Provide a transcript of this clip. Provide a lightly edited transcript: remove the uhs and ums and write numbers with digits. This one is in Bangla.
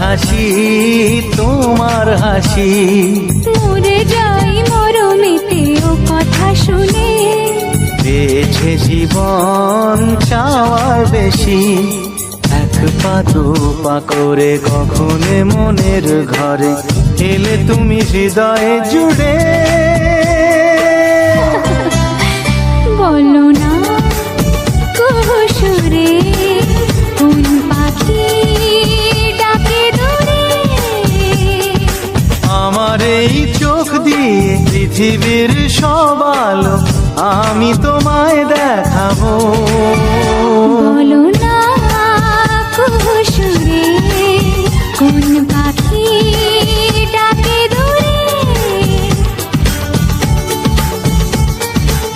হাসি তোমার হাসি। মরে যাই মরমেতে ও কথা শুনে, পেয়েছে জীবন চাওয়ার বেশি। এক পা দু পা করে কখনে মনের ঘরে এলে তুমি হৃদয়ে জুড়ে। বলো না কুহুসুরে কোন পাখি ডাকে দূরে। আমার এই চোখ দিয়ে পৃথিবীর সব আলো আমি তোমায় দেখাবো।